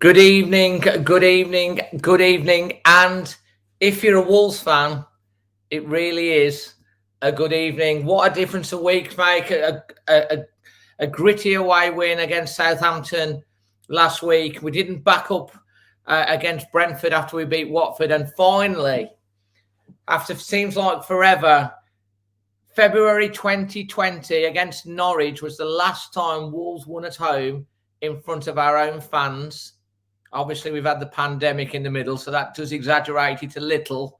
Good evening, good evening, good evening. And if you're a Wolves fan, it really is a good evening. What a difference a week make. A gritty away win against Southampton last week. We didn't back up against Brentford after we beat Watford. And finally, after seems like forever, February 2020 against Norwich was the last time Wolves won at home in front of our own fans. Obviously, we've had the pandemic in the middle, so that does exaggerate it a little.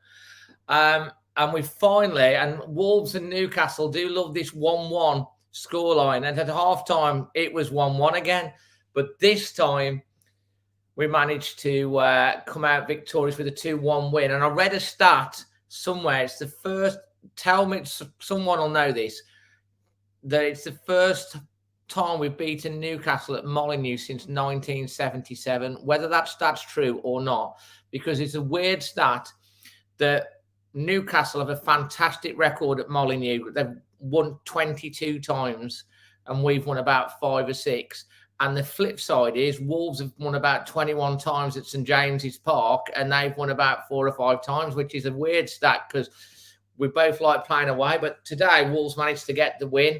And we finally, and Wolves and Newcastle do love this 1-1 scoreline. And at half-time, it was 1-1 again. But this time, we managed to come out victorious with a 2-1 win. And I read a stat somewhere. It's the first, tell me, someone will know this, that it's the first time we've beaten Newcastle at Molineux since 1977, whether that stat's true or not, because it's a weird stat that Newcastle have a fantastic record at Molineux. They've won 22 times and we've won about 5 or 6. And the flip side is Wolves have won about 21 times at St James's Park and they've won about 4 or 5 times, which is a weird stat because we both like playing away. But today, Wolves managed to get the win.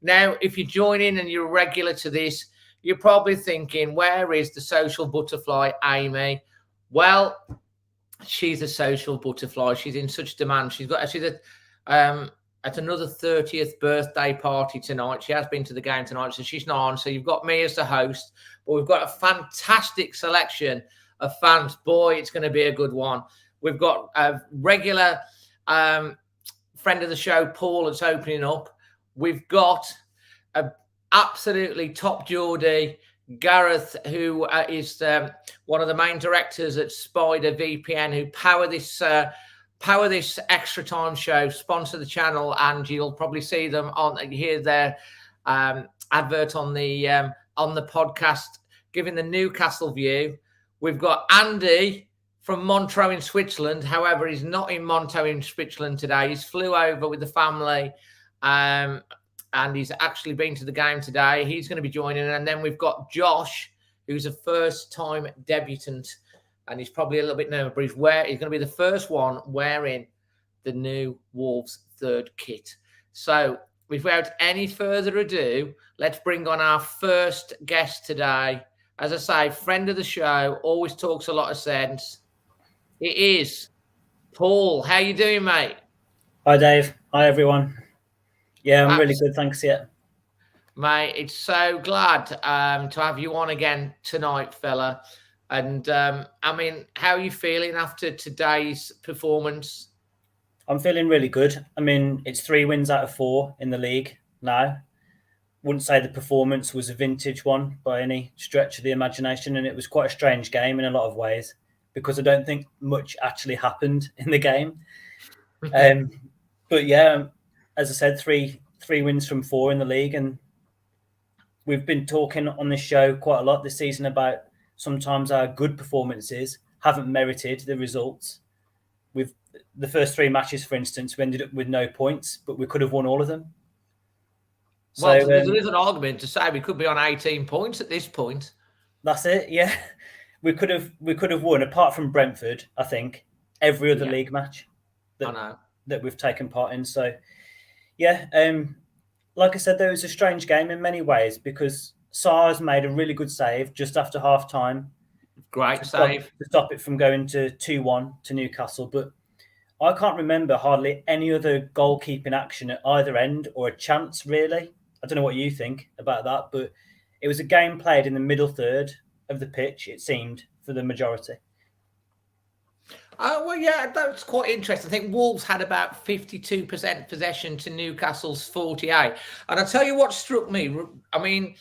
Now, if you join in and you're a regular to this, you're probably thinking, where is the social butterfly, Amy? Well, she's a social butterfly. She's in such demand. She's at another 30th birthday party tonight. She has been to the game tonight, so she's not on. So you've got me as the host, but we've got a fantastic selection of fans. Boy, it's going to be a good one. We've got a regular friend of the show, Paul, that's opening up. We've got a absolutely top Geordie, Gareth, who is one of the main directors at Spider VPN, who power this extra time show, sponsor the channel, and you'll probably see them hear their advert on the podcast, giving the Newcastle view. We've got Andy from Montreux in Switzerland. However, he's not in Montreux in Switzerland today. He's flew over with the family. And he's actually been to the game today. He's going to be joining. And then we've got Josh, who's a first-time debutant. And he's probably a little bit nervous, but he's going to be the first one wearing the new Wolves third kit. So without any further ado, let's bring on our first guest today. As I say, friend of the show, always talks a lot of sense. It is Paul. How you doing, mate? Hi, Dave. Hi, everyone. Yeah, I'm really good. Thanks. Yeah. Mate, it's so glad to have you on again tonight, fella. And I mean, how are you feeling after today's performance? I'm feeling really good. I mean, it's 3 wins out of 4 in the league now. Wouldn't say the performance was a vintage one by any stretch of the imagination. And it was quite a strange game in a lot of ways because I don't think much actually happened in the game. But yeah, as I said, three wins from 4 in the league. And we've been talking on this show quite a lot this season about sometimes our good performances haven't merited the results. With the first 3 matches, for instance, we ended up with no points, but we could have won all of them. Well, so, there is an argument to say we could be on 18 points at this point. That's it, yeah. We could have won, apart from Brentford, I think, every other league match that we've taken part in. So, yeah, like I said, there was a strange game in many ways because Sar's made a really good save just after half-time. Great save. To stop it from going to 2-1 to Newcastle. But I can't remember hardly any other goalkeeping action at either end or a chance, really. I don't know what you think about that, but it was a game played in the middle third of the pitch, it seemed, for the majority. Well, yeah, that's quite interesting. I think Wolves had about 52% possession to Newcastle's 48%. And I'll tell you what struck me. I mean,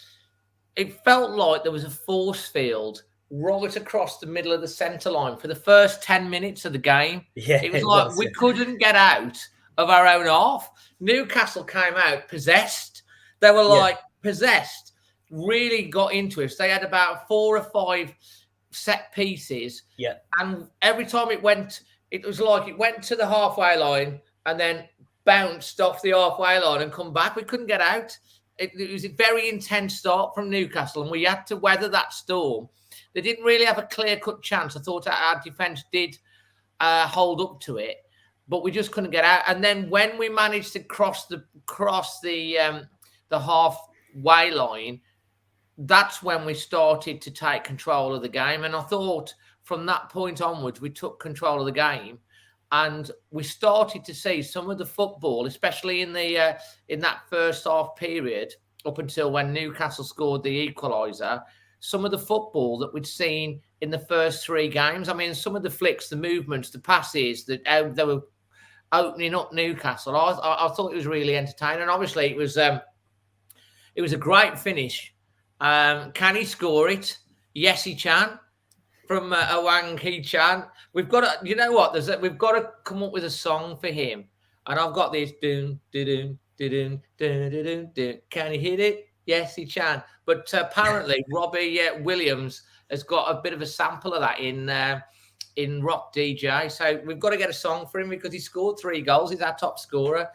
it felt like there was a force field right across the middle of the centre line for the first 10 minutes of the game. Yeah, it was like we couldn't get out of our own half. Newcastle came out possessed. They were possessed, really got into us. They had about 4 or 5 set pieces. Yeah. And every time it went to the halfway line and then bounced off the halfway line and come back. We couldn't get out. It was a very intense start from Newcastle and we had to weather that storm. They didn't really have a clear-cut chance. I thought our defence did hold up to it, but we just couldn't get out. And then when we managed to cross the halfway line, that's when we started to take control of the game. And I thought from that point onwards, we took control of the game, and we started to see some of the football, especially in that first half period, up until when Newcastle scored the equaliser. Some of the football that we'd seen in the first 3 games. I mean, some of the flicks, the movements, the passes that they were opening up Newcastle. I thought it was really entertaining. And obviously, it was a great finish. Can he score it? Yes, he can. From Hwang and Jimenez. We've got to, you know what? We've got to come up with a song for him. And I've got this. Can he hit it? Yes, he can. But apparently, Robbie Williams has got a bit of a sample of that in Rock DJ. So we've got to get a song for him because he scored 3 goals. He's our top scorer.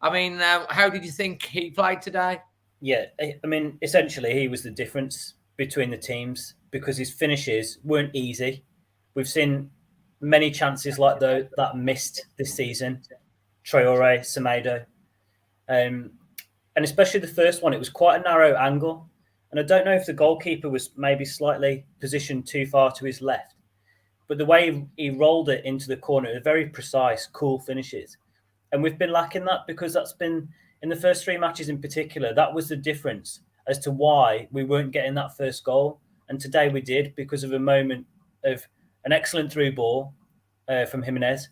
I mean, how did you think he played today? Yeah, I mean, essentially, he was the difference between the teams because his finishes weren't easy. We've seen many chances like that missed this season. Traore, Semedo. And especially the first one, it was quite a narrow angle. And I don't know if the goalkeeper was maybe slightly positioned too far to his left. But the way he rolled it into the corner, very precise, cool finishes. And we've been lacking that because that's been, in the first 3 matches in particular, that was the difference as to why we weren't getting that first goal. And today we did because of a moment of an excellent through ball from Jimenez.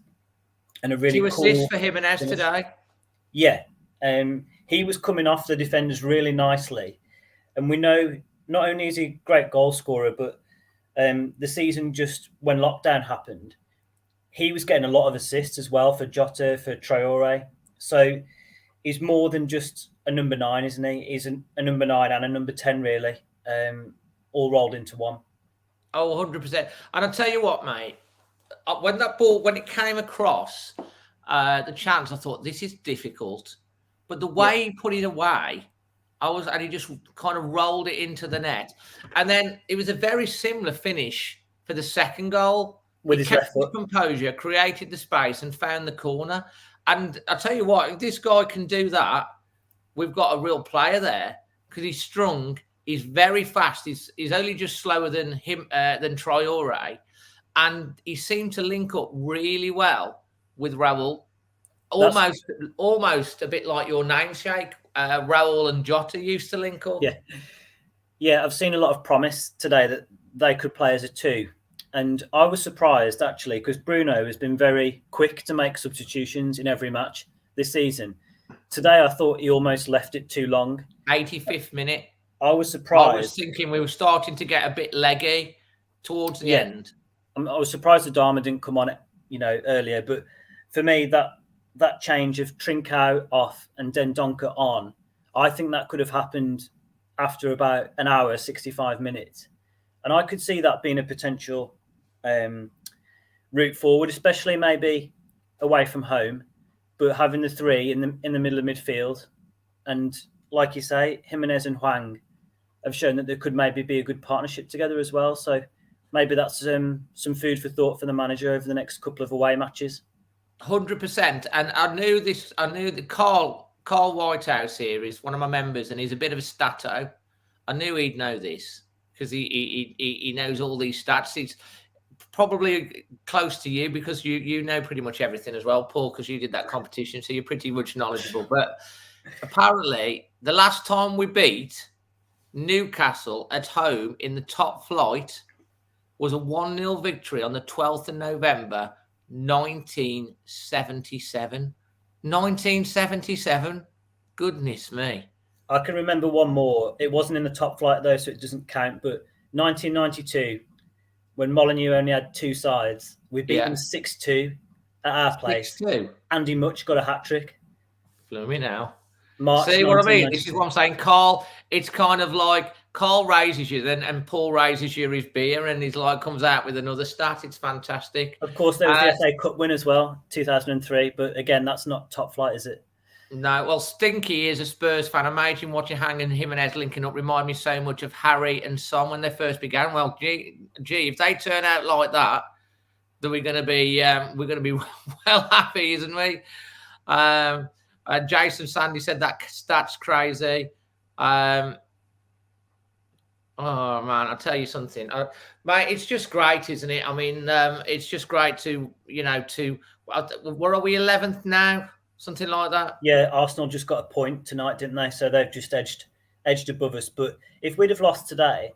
And a really cool assist for Jimenez today? Yeah. He was coming off the defenders really nicely. And we know not only is he a great goal scorer, but the season just when lockdown happened, he was getting a lot of assists as well for Jota, for Traore. So he's more than just a number 9, isn't he? He's a number 9 and a number 10, really, all rolled into one. Oh, 100%. And I'll tell you what, mate, when it came across the chance, I thought, this is difficult. But the way he put it away, and he just kind of rolled it into the net. And then it was a very similar finish for the second goal. With his left foot. Composure, created the space and found the corner. And I'll tell you what, if this guy can do that, we've got a real player there because he's strong. He's very fast. He's only just slower than Traore. And he seemed to link up really well with Raul. Almost a bit like your namesake. Raul and Jota used to link up. Yeah, I've seen a lot of promise today that they could play as a 2. And I was surprised, actually, because Bruno has been very quick to make substitutions in every match this season. Today, I thought he almost left it too long. 85th minute. I was surprised. I was thinking we were starting to get a bit leggy towards the end. I was surprised Adama didn't come on it, earlier. But for me, that change of Trincao off and Dendoncker on, I think that could have happened after about an hour, 65 minutes. And I could see that being a potential route forward, especially maybe away from home, but having the 3 in the middle of midfield. And like you say, Jimenez and Hwang have shown that there could maybe be a good partnership together as well. So maybe that's some food for thought for the manager over the next couple of away matches. 100%. And I knew that Carl Whitehouse here is one of my members, and he's a bit of a stato. I knew he'd know this because he knows all these stats. He's probably close to you because you know pretty much everything as well, Paul, because you did that competition, so you're pretty much knowledgeable. But apparently, the last time we beat Newcastle at home in the top flight was a 1-0 victory on the 12th of November, 1977. 1977? Goodness me. I can remember one more. It wasn't in the top flight, though, so it doesn't count. But 1992, when Molineux only had 2 sides, we beat them 6-2 at our place. 6-2? Andy Much got a hat-trick. Blew me now. March See what I mean? This is what I'm saying. Carl, it's kind of like Carl raises you then, and Paul raises you his beer, and he's like comes out with another stat. It's fantastic. Of course, there was the FA Cup win as well, 2003. But again, that's not top flight, is it? No, well, Stinky is a Spurs fan. Imagine watching Hwang and Jimenez linking up. Remind me so much of Harry and Son when they first began. Well, gee, if they turn out like that, then we're going to be well happy, isn't we? Jason Sandy said that stat's crazy. Oh man, I'll tell you something, mate. It's just great, isn't it? I mean, it's just great to where are we, 11th now? Something like that. Yeah, Arsenal just got a point tonight, didn't they? So they've just edged above us. But if we'd have lost today,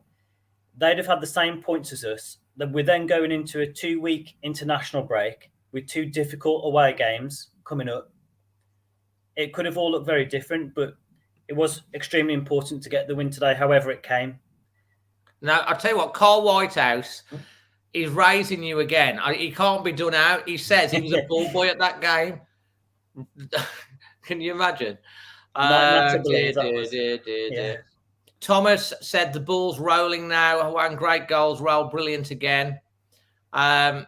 they'd have had the same points as us. We're then going into a 2-week international break with 2 difficult away games coming up. It could have all looked very different, but it was extremely important to get the win today, however it came. Now, I'll tell you what, Carl Whitehouse is raising you again. He can't be done out. He says he was a ball boy at that game. Can you imagine? Dear. Thomas said the ball's rolling now. One great goals, roll brilliant again. We've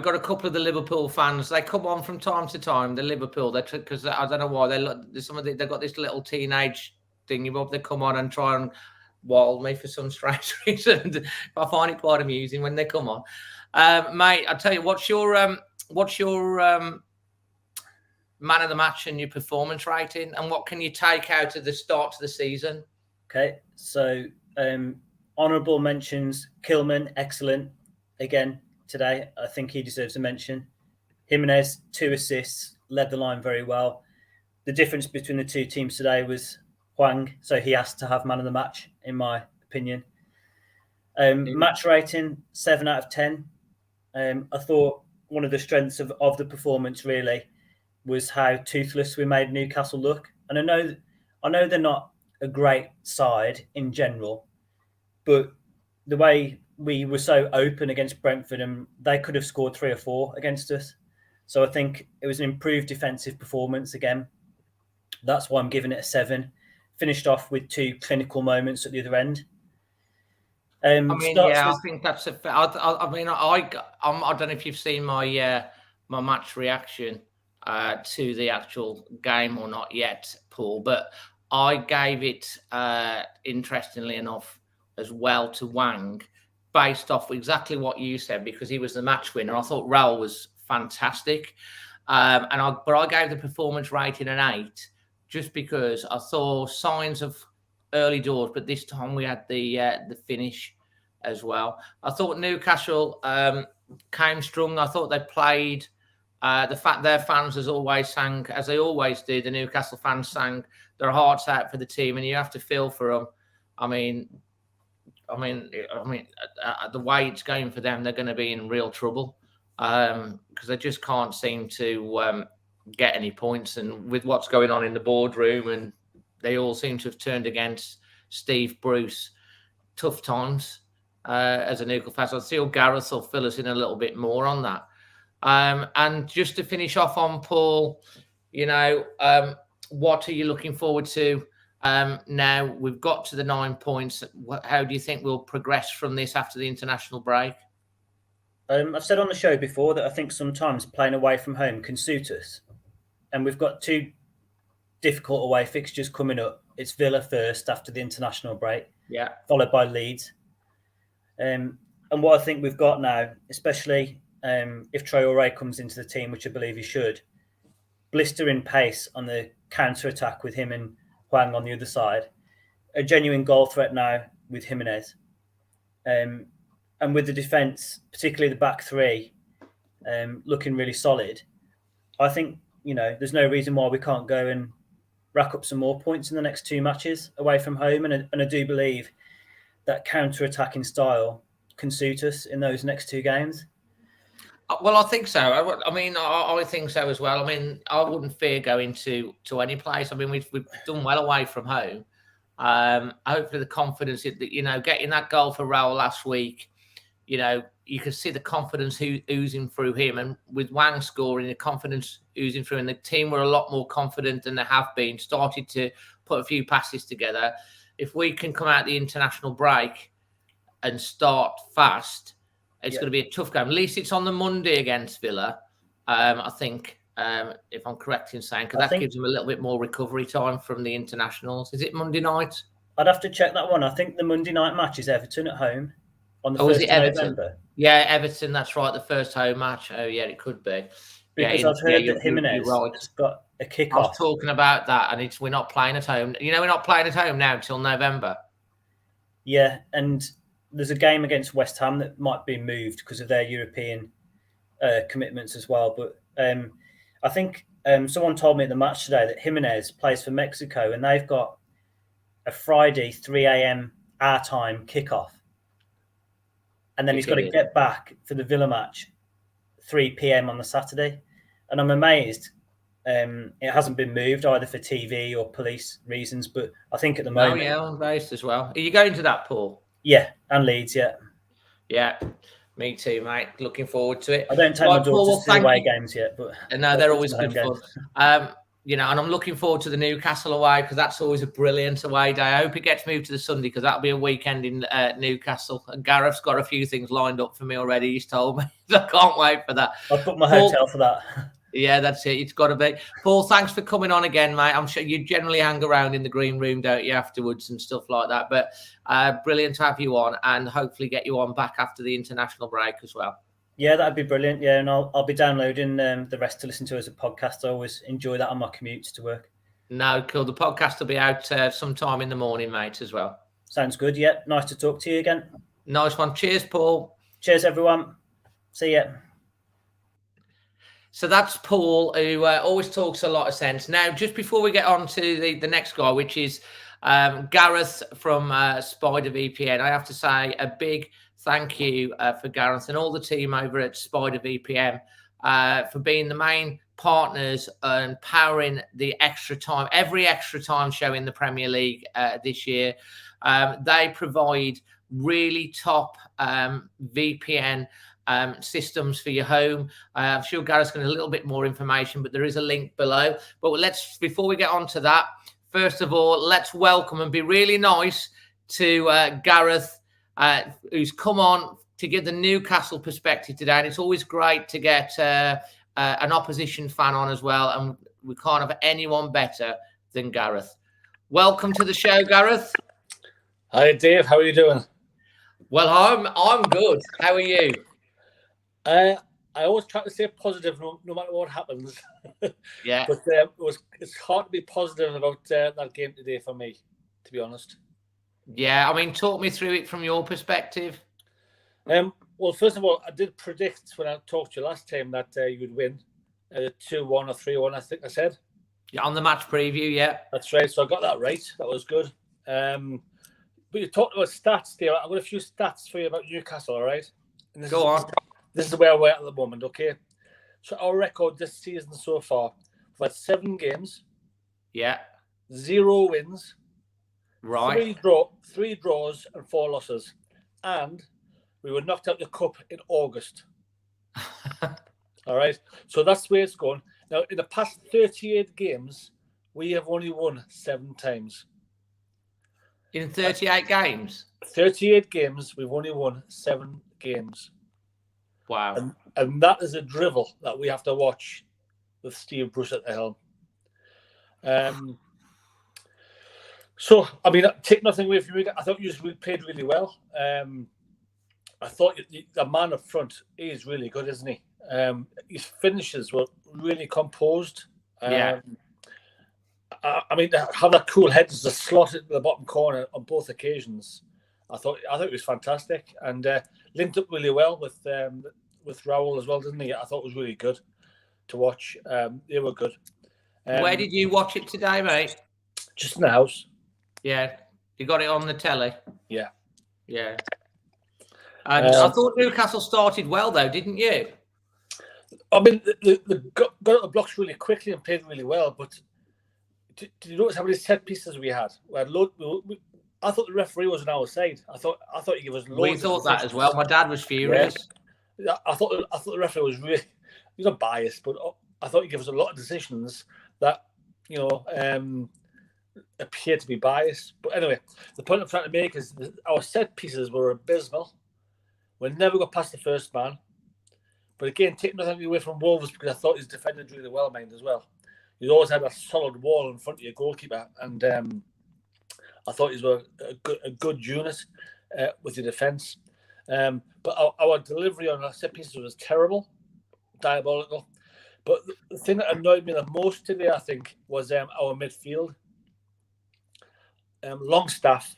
got a couple of the Liverpool fans. They come on from time to time. The Liverpool, because I don't know why they've got this little teenage thing. They come on and try and wild me for some strange reason. I find it quite amusing when they come on. Mate, I tell you, what's your man of the match and your performance rating, and what can you take out of the start to the season? Okay, so honourable mentions: Kilman, excellent again today. I think he deserves a mention. Jimenez, 2 assists, led the line very well. The difference between the 2 teams today was Hwang, so he has to have man of the match, in my opinion. Match rating, 7 out of 10. I thought one of the strengths of the performance really was how toothless we made Newcastle look. And I know they're not a great side in general, but the way we were so open against Brentford, and they could have scored 3 or 4 against us. So I think it was an improved defensive performance again. That's why I'm giving it a 7. Finished off with 2 clinical moments at the other end. I think that's a. I don't know if you've seen my match reaction to the actual game or not yet, Paul, but I gave it, interestingly enough, as well to Hwang, based off exactly what you said, because he was the match winner. I thought Raul was fantastic, but I gave the performance rating an 8, just because I saw signs of early doors, but this time we had the finish as well. I thought Newcastle came strong. I thought they played. The fact their fans, as always, sang, as they always do, the Newcastle fans sang their hearts out for the team, and you have to feel for them. I mean, the way it's going for them, they're going to be in real trouble because they just can't seem to get any points. And with what's going on in the boardroom, and they all seem to have turned against Steve Bruce. Tough times as a Newcastle fan. So I feel Gareth will fill us in a little bit more on that. And just to finish off on Paul, what are you looking forward to? Now we've got to the 9 points. How do you think we'll progress from this after the international break? I've said on the show before that I think sometimes playing away from home can suit us. And we've got 2 difficult away fixtures coming up. It's Villa first after the international break, followed by Leeds. And what I think we've got now, especially if Traoré comes into the team, which I believe he should, blistering pace on the counter-attack with him and Hwang on the other side, a genuine goal threat now with Jimenez. And with the defence, particularly the back 3, looking really solid, I think, there's no reason why we can't go and rack up some more points in the next 2 matches away from home. And I do believe that counter-attacking style can suit us in those next 2 games. Well, I think so. I think so as well. I wouldn't fear going to any place. We've done well away from home. Hopefully the confidence that, getting that goal for Raul last week, you could see the confidence oozing through him, and with Hwang scoring, the confidence oozing through, and the team were a lot more confident than they have been, started to put a few passes together. If we can come out the international break and start fast, it's going to be a tough game. At least it's on the Monday against Villa, I think. if I'm correct in saying, because that gives them a little bit more recovery time from the internationals. Is it Monday night? I'd have to check that one. I think the Monday night match is Everton at home on the 1st of November. Yeah, Everton, that's right, the first home match. Oh, yeah, it could be. Because I've heard that Jimenez has got a kick-off. I was talking about that, and we're not playing at home. We're not playing at home now until November. Yeah, and there's a game against West Ham that might be moved because of their European commitments as well. But I think someone told me at the match today that Jimenez plays for Mexico, and they've got a Friday 3 a.m. our time kickoff. And then he's got to get back for the Villa match 3 p.m. on the Saturday. And I'm amazed it hasn't been moved either for TV or police reasons. But I think at the moment... Oh, yeah, on base as well. Are you going to that, Paul? Yeah, and Leeds, yeah. Yeah, me too, mate. Looking forward to it. I don't take my daughters to away games yet. But no, they're always good fun. And I'm looking forward to the Newcastle away because that's always a brilliant away day. I hope it gets moved to the Sunday because that'll be a weekend in Newcastle. And Gareth's got a few things lined up for me already. He's told me. I can't wait for that. I'll book my hotel for that. Yeah, that's it. It's got to be. Paul, thanks for coming on again, mate. I'm sure you generally hang around in the green room, don't you, afterwards and stuff like that. But brilliant to have you on and hopefully get you on back after the international break as well. Yeah, that'd be brilliant. Yeah, and I'll be downloading the rest to listen to as a podcast. I always enjoy that on my commutes to work. No, cool. The podcast will be out sometime in the morning, mate, as well. Sounds good. Yeah, nice to talk to you again. Nice one. Cheers, Paul. Cheers, everyone. See ya. So that's Paul, who always talks a lot of sense. Now, just before we get on to the next guy, which is Gareth from Spider VPN, I have to say a big thank you for Gareth and all the team over at Spider VPN for being the main partners and powering the extra time, every extra time show in the Premier League this year. They provide really top VPN systems for your home. I'm sure Gareth's going to a little bit more information, but there is a link below. But before we get on to that, first of all, let's welcome and be really nice to Gareth, who's come on to give the Newcastle perspective today. And it's always great to get an opposition fan on as well. And we can't have anyone better than Gareth. Welcome to the show, Gareth. Hi, Dave. How are you doing? Well, I'm good. How are you? I always try to stay positive no matter what happens. Yeah. But it's hard to be positive about that game today for me, to be honest. Yeah, I mean, talk me through it from your perspective. Well, first of all, I did predict when I talked to you last time that you would win 2-1 or 3-1, I think I said. Yeah, on the match preview, yeah. That's right. So I got that right. That was good. But you talked about stats there. I've got a few stats for you about Newcastle, all right? Go on. This is where we're at the moment, okay? So our record this season so far, we've had 7 games. Yeah. 0 wins. Right. 3 draws and 4 losses. And we were knocked out the cup in August. All right? So that's where it's going. Now, in the past 38 games, we have only won 7 times. In 38 games? 38 games, we've only won 7 games. Wow. And that is a drivel that we have to watch with Steve Bruce at the helm. So, I mean, take nothing away from you. I thought you played really well. I thought the man up front is really good, isn't he? His finishes were really composed. Yeah. I mean, have that cool head as a slot in the bottom corner on both occasions. I thought it was fantastic and linked up really well with Raul as well, didn't he? I thought it was really good to watch. They were good. Where did you watch it today, mate? Just in the house. Yeah, you got it on the telly. Yeah. And I thought Newcastle started well, though, didn't you? I mean, they got out the blocks really quickly and played really well. But did you notice how many set pieces we had? I thought the referee was on our side. I thought he gave us loads. We thought that as well. My dad was furious. Yeah. I thought the referee was really, he's not biased, but I thought he gave us a lot of decisions that appeared to be biased. But anyway, the point I'm trying to make is our set pieces were abysmal. We never got past the first man. But again, take nothing away from Wolves because I thought he's defended really well, mind as well. He's always had a solid wall in front of your goalkeeper, and I thought he was a good unit with the defence. But our delivery on our set pieces was terrible, diabolical. But the thing that annoyed me the most today, I think, was our midfield. Longstaff,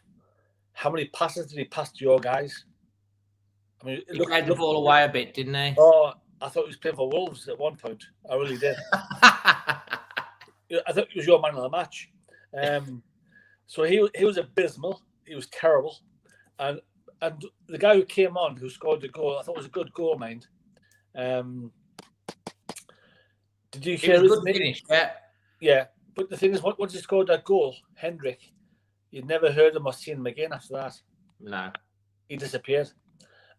how many passes did he pass to your guys? I mean, he played the ball away a bit, didn't he? Oh, I thought he was playing for Wolves at one point. I really did. I thought he was your man of the match. So he was abysmal. He was terrible. And the guy who came on, who scored the goal, I thought was a good goal, mind. Did you hear his name? Finish, yeah. Yeah. But the thing is, once he scored that goal, Hendrick, you'd never heard him or seen him again after that. No. He disappeared.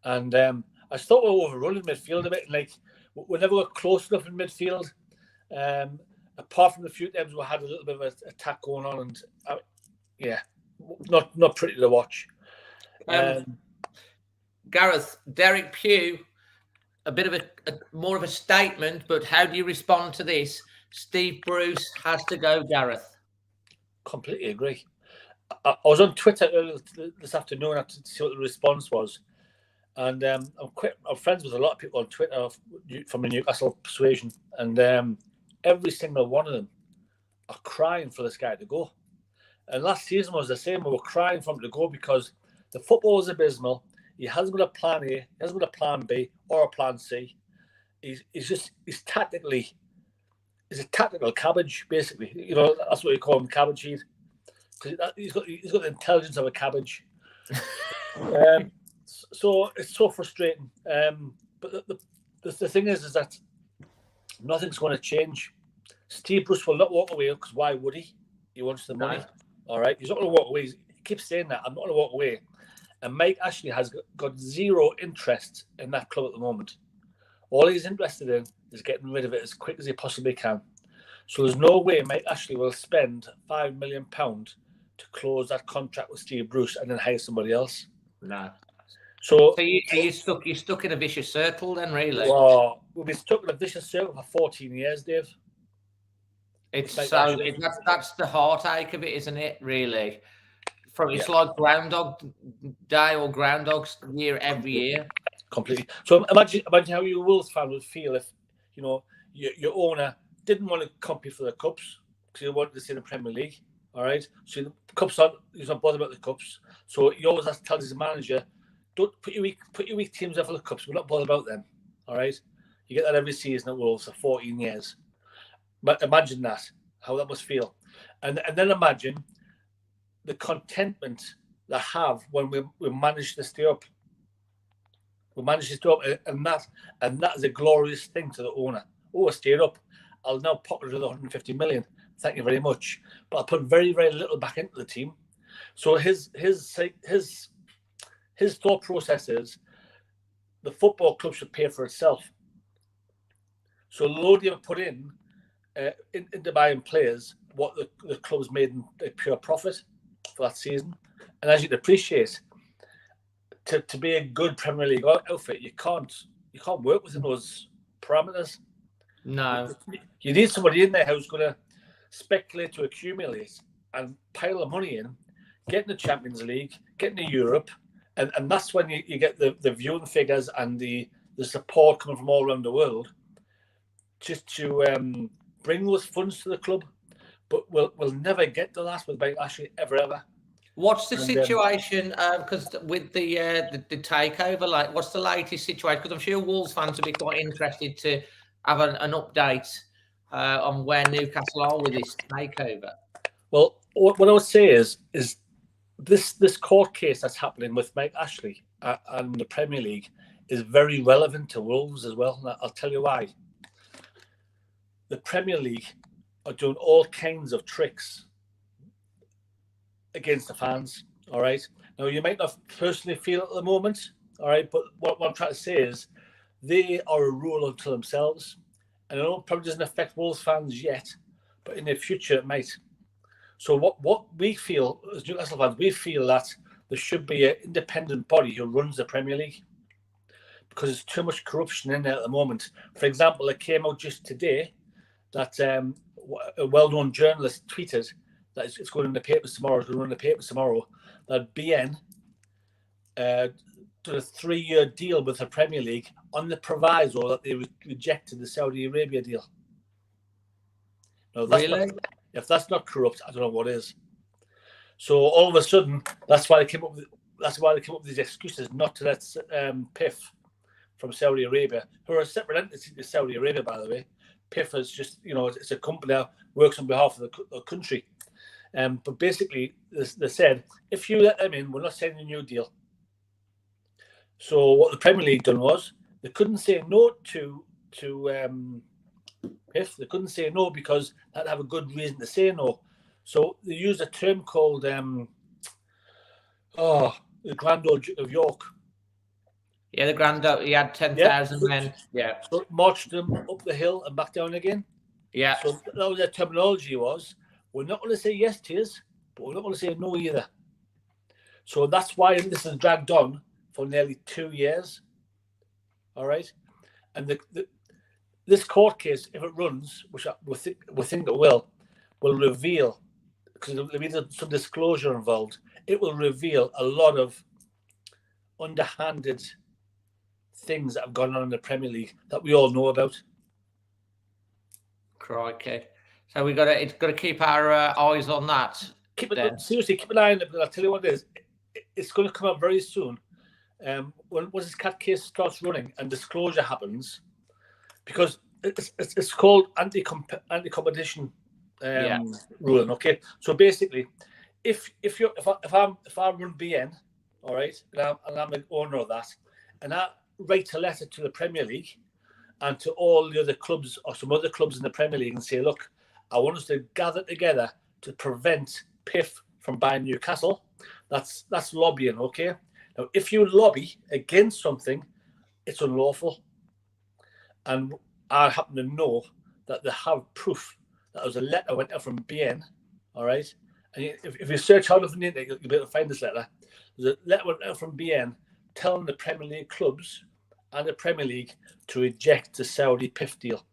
And I just thought we were overrunning midfield a bit. Like, we never got close enough in midfield. Apart from the few times we had a little bit of an attack going on. And, not pretty to watch. Gareth, Derek Pugh, a bit of a more of a statement, but how do you respond to this? Steve Bruce has to go, Gareth. Completely agree. I was on Twitter earlier this afternoon to see what the response was. And I'm friends with a lot of people on Twitter from the Newcastle persuasion. And every single one of them are crying for this guy to go. And last season was the same. We were crying for him to go because the football is abysmal. He hasn't got a plan A, he hasn't got a plan B or a plan C. He's a tactical cabbage, basically. You know, that's what you call him, cabbage heat. He's got the intelligence of a cabbage. So it's so frustrating. But the thing is that nothing's going to change. Steve Bruce will not walk away because why would he? He wants the money. All right, he's not going to walk away. He keeps saying that. I'm not going to walk away. And Mike Ashley has got zero interest in that club at the moment. All he's interested in is getting rid of it as quick as he possibly can. So there's no way Mike Ashley will spend £5 million to close that contract with Steve Bruce and then hire somebody else. No. So you're stuck in a vicious circle then, really. Well, we've been stuck in a vicious circle for 14 years, Dave. It's that's the heartache of it, isn't it? Really, it's like Groundhog Day or Groundhog's Year every year. Completely. So imagine how your Wolves fan would feel if your owner didn't want to compete for the cups because he wanted to stay in the Premier League. All right, so the cups he's not bothered about the cups. So he always has to tell his manager, don't put your weak teams up for the cups. We're not bothered about them. All right, you get that every season at Wolves for 14 years. But imagine that, how that must feel. And then imagine the contentment they have when we manage to stay up. We manage to stay up, and that is a glorious thing to the owner. Oh, I stayed up. I'll now pocket another 150 million. Thank you very much. But I put very, very little back into the team. So his thought process is the football club should pay for itself. So the load you put into buying players, what the club's made in a pure profit for that season. And as you'd appreciate, to be a good Premier League outfit, you can't work within those parameters. No. You need somebody in there who's going to speculate to accumulate and pile the money in, get in the Champions League, get into Europe, and that's when you get the viewing figures and the support coming from all around the world just to bring those funds to the club. But we'll never get to that with Mike Ashley ever. What's the situation? Because with the takeover, like, what's the latest situation? Because I'm sure Wolves fans will be quite interested to have an update on where Newcastle are with this takeover. Well, what I would say is this court case that's happening with Mike Ashley and the Premier League is very relevant to Wolves as well. And I'll tell you why. The Premier League are doing all kinds of tricks against the fans, all right? Now, you might not personally feel it at the moment, all right? But what I'm trying to say is they are a rule unto themselves. And I know it probably doesn't affect Wolves fans yet, but in the future it might. So what we feel, as Newcastle fans, we feel that there should be an independent body who runs the Premier League. because there's too much corruption in there at the moment. For example, it came out just today that a well-known journalist tweeted that it's going in the papers tomorrow. It's going to run in the papers tomorrow. That BN did a 3-year deal with the Premier League on the proviso that they rejected the Saudi Arabia deal. Now, if that's not corrupt, I don't know what is. So all of a sudden, that's why they came up with these excuses not to let PIF from Saudi Arabia, who are a separate entity to Saudi Arabia, by the way. PIF is just, it's a company that works on behalf of the country. But basically, they said, if you let them in, we're not signing a new deal. So what the Premier League done was, they couldn't say no to PIF. They couldn't say no because they'd have a good reason to say no. So they used a term called the Grand Old Duke of York. Yeah, the Grand Old, he had 10,000 men. Yeah. So marched them up the hill and back down again. Yeah. So that was their terminology was, we're not going to say yes to you, but we're not going to say no either. So that's why this has dragged on for nearly 2 years. All right. And this court case, if it runs, which we think it will reveal, because there'll be some disclosure involved, it will reveal a lot of underhanded things that have gone on in the Premier League that we all know about. Crikey. So it's got to keep our eyes on that. Seriously, keep an eye on it, because I'll tell you what it is. It's going to come out very soon. When this cat case starts running and disclosure happens, because it's called anti-competition ruling. Okay, so basically, if I run BN, all right, and I'm the owner of that, and I write a letter to the Premier League and to all the other clubs or some other clubs in the Premier League and say, look, I want us to gather together to prevent PIF from buying Newcastle. That's lobbying, okay? Now, if you lobby against something, it's unlawful. And I happen to know that they have proof that there was a letter went out from BN, all right? And if you search hard enough on the internet, you'll be able to find this letter. There's a letter went out from BN telling the Premier League clubs and the Premier League to reject the Saudi PIF deal.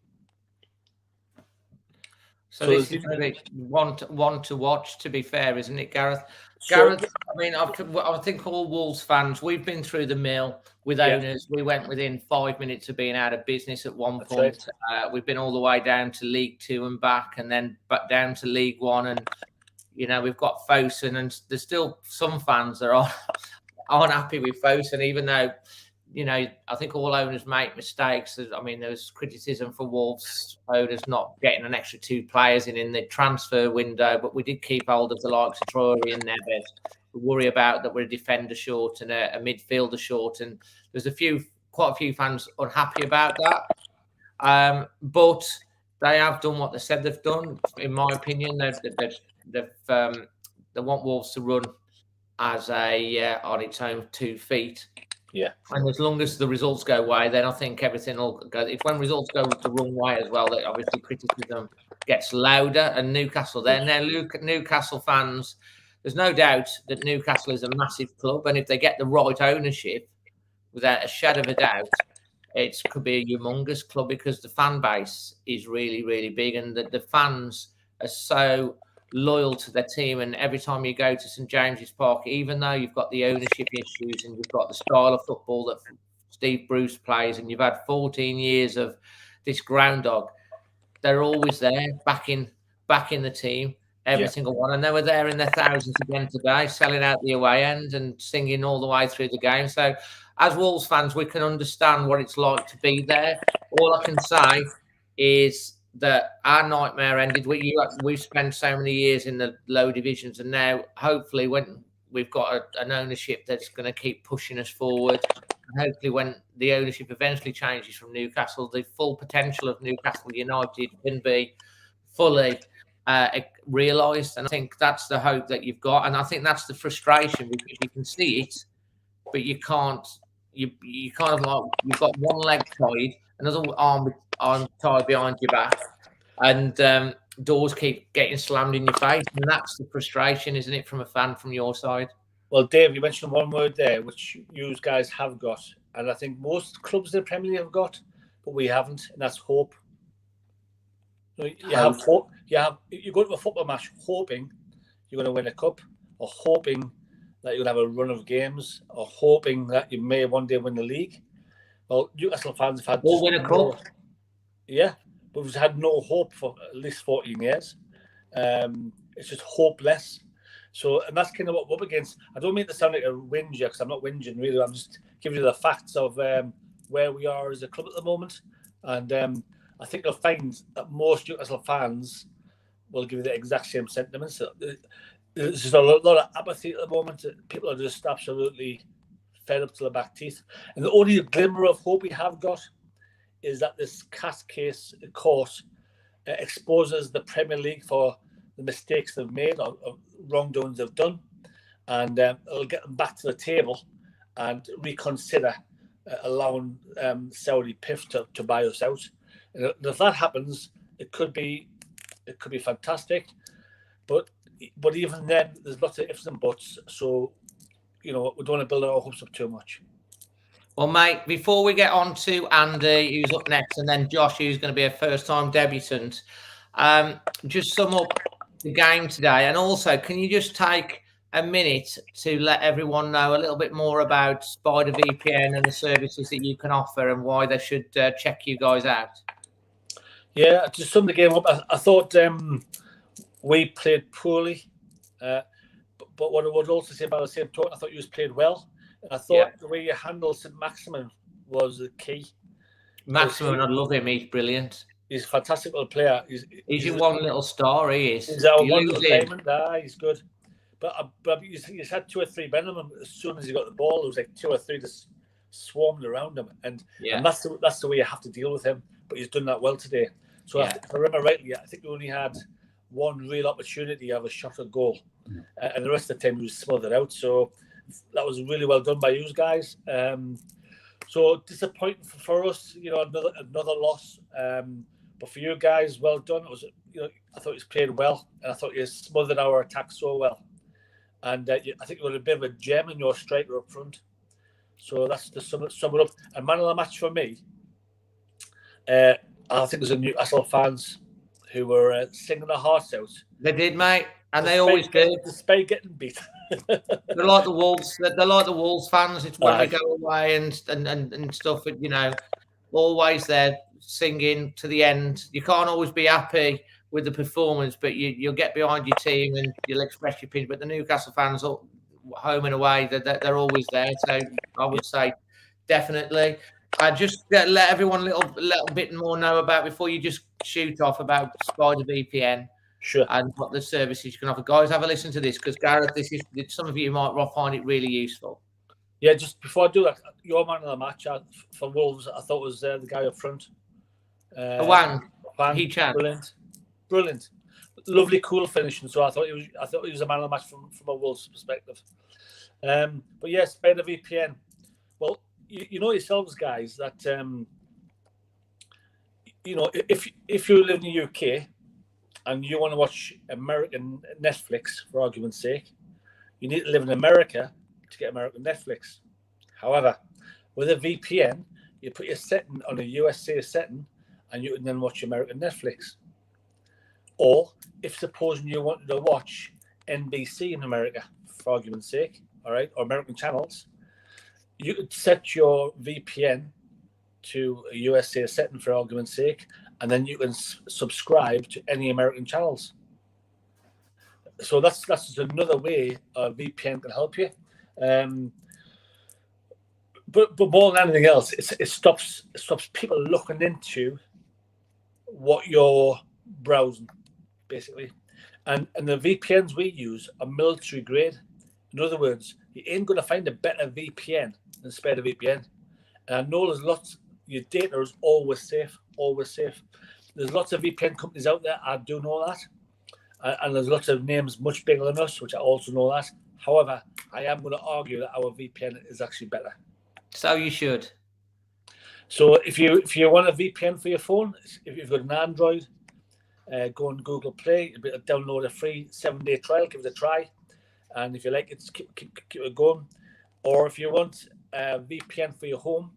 So this is really one to watch, to be fair, isn't it, Gareth? Gareth, I mean, I think all Wolves fans, we've been through the mill with owners. We went within 5 minutes of being out of business at one point. Right. We've been all the way down to League Two and back, and then back down to League One. And, we've got Fosun, and there's still some fans that aren't happy with Fosun, even though, I think all owners make mistakes. I mean, there's criticism for Wolves owners not getting an extra 2 players in the transfer window, but we did keep hold of the likes of Traore and Neves. We worry about that we're a defender short and a midfielder short, and there's quite a few fans unhappy about that. But they have done what they said they've done. In my opinion, they want Wolves to run as on its own 2 feet. Yeah. And as long as the results go away, then I think everything will go. If when results go the wrong way as well, that obviously criticism gets louder. And Newcastle, Newcastle fans, there's no doubt that Newcastle is a massive club. And if they get the right ownership, without a shadow of a doubt, it could be a humongous club, because the fan base is really, really big. And the fans are so loyal to their team, and every time you go to St James's Park, even though you've got the ownership issues and you've got the style of football that Steve Bruce plays, and you've had 14 years of this groundhog, they're always there backing the team, every single one, and they were there in their thousands again today, selling out the away end and singing all the way through the game. So as Wolves fans, we can understand what it's like to be there. All I can say is that our nightmare ended. We've spent so many years in the low divisions, and now hopefully when we've got an ownership that's going to keep pushing us forward, and hopefully when the ownership eventually changes from Newcastle, the full potential of Newcastle United can be fully realised. And I think that's the hope that you've got, and I think that's the frustration, because you can see it, but you can't. You kind of like, you've got one leg tied, another arm tied behind your back, and doors keep getting slammed in your face, and that's the frustration, isn't it, from a fan from your side? Well, Dave, you mentioned one word there, which you guys have got, and I think most clubs in the Premier League have got, but we haven't, and that's hope. You have hope. You go to a football match hoping you're going to win a cup, or hoping that you're going to have a run of games, or hoping that you may one day win the league. Well, Newcastle fans have had or win a cup. Yeah, but we've had no hope for at least 14 years. It's just hopeless. So, and that's kind of what we're up against. I don't mean to sound like a whinger, because I'm not whinging really. I'm just giving you the facts of where we are as a club at the moment. And I think you'll find that most Newcastle fans will give you the exact same sentiments. So, there's just a lot of apathy at the moment. People are just absolutely fed up to the back teeth. And the only glimmer of hope we have got is that this CAS case court exposes the Premier League for the mistakes they've made or wrongdoings they've done, and it'll get them back to the table and reconsider allowing Saudi PIF to buy us out. And if that happens, it could be fantastic, but even then, there's lots of ifs and buts. So, we don't want to build our hopes up too much. Well, mate, before we get on to Andy, who's up next, and then Josh, who's going to be a first-time debutant, just sum up the game today. And also, can you just take a minute to let everyone know a little bit more about Spider VPN and the services that you can offer and why they should check you guys out? Yeah, to sum the game up, I thought we played poorly. But what I would also say about the same token, I thought you played well. And I thought the way you handled St. Maximin was the key. Maximin, I love him. He's brilliant. He's a fantastic little player. He's your one little star, he is. He's our one little diamond. He's good. But he's had 2 or 3 men on him. As soon as he got the ball, there was like 2 or 3 just swarmed around him. And that's the way you have to deal with him. But he's done that well today. So if I remember rightly, I think we only had one real opportunity of a shot at goal. And the rest of the time he was smothered out. So that was really well done by you guys. So disappointing for us, another loss. But for you guys, well done. It was, I thought you played well, and I thought you smothered our attack so well. And I think you were a bit of a gem in your striker up front. So that's to sum it up. And man of the match for me, I think there's a Newcastle fans who were singing their hearts out. They did, mate, and they always do. Despite getting beat. They're like the Wolves. They're like the Wolves fans. It's when we go away and stuff. Always there singing to the end. You can't always be happy with the performance, but you'll get behind your team and you'll express your opinion. But the Newcastle fans, home and away, they're always there. So I would say definitely. Just let everyone a little bit more know about before you just shoot off about Spider VPN. Sure. And what the services you can offer. Guys, have a listen to this because Gareth, some of you might find it really useful. Yeah, just before I do that, your man of the match for Wolves, I thought was the guy up front. Hwang. Brilliant. Lovely, cool finishing. So I thought he was a man of the match from a Wolves perspective. But yes, Spider VPN. Well, you know yourselves, guys, that if you live in the UK and you want to watch American Netflix, for argument's sake, you need to live in America to get American Netflix. However, with a VPN, you put your setting on a USA setting and you can then watch American Netflix. Or if supposing you wanted to watch NBC in America, for argument's sake, all right, or American channels, you could set your VPN to a USA setting, for argument's sake, and then you can subscribe to any American channels. So that's just another way a VPN can help you. But more than anything else, it stops people looking into what you're browsing, basically. And the VPNs we use are military grade. In other words, you ain't going to find a better VPN than Spider VPN. And I know there's lots. Your data is always safe. There's lots of VPN companies out there. I do know that. And there's lots of names much bigger than us, which I also know that. However, I am going to argue that our VPN is actually better. So you should. So if you want a VPN for your phone, if you've got an Android, go on Google Play, download a free 7-day trial, give it a try. And if you like it, keep it going. Or if you want VPN for your home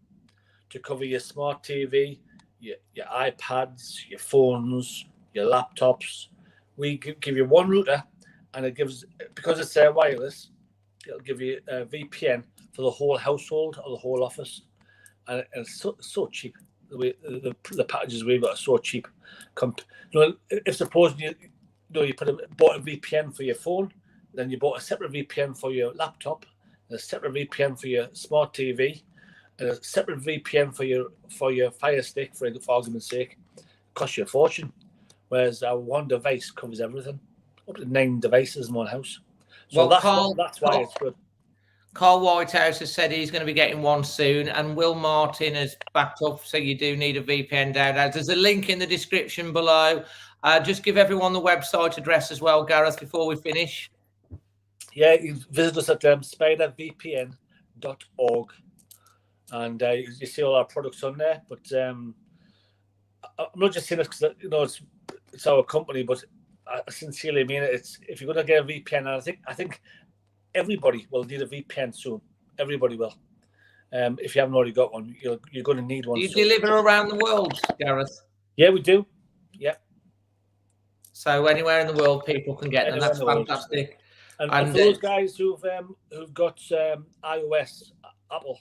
to cover your smart TV, your iPads, your phones, your laptops. We give you one router, and it gives, because it's wireless, it'll give you a VPN for the whole household or the whole office, and it's so cheap. The packages we've got are so cheap. If suppose you bought a VPN for your phone, then you bought a separate VPN for your laptop, a separate VPN for your smart TV, and a separate VPN for your Fire Stick, for argument's sake, it costs you a fortune. Whereas our one device covers everything, up to 9 devices in one house. So that's why it's good. Carl Whitehouse has said he's going to be getting one soon, and Will Martin has backed up, so you do need a VPN download. There's a link in the description below. Just give everyone the website address as well, Gareth, before we finish. Yeah, you visit us at spidervpn.org, and you see all our products on there. But I'm not just saying this because it's our company, but I sincerely mean it. It's, if you're going to get a VPN, and I think everybody will need a VPN soon. Everybody will. If you haven't already got one, you're going to need one. Do you deliver around the world, Gareth? Yeah, we do. Yeah. So anywhere in the world, people can get them. That's fantastic. And for those guys who've got iOS, Apple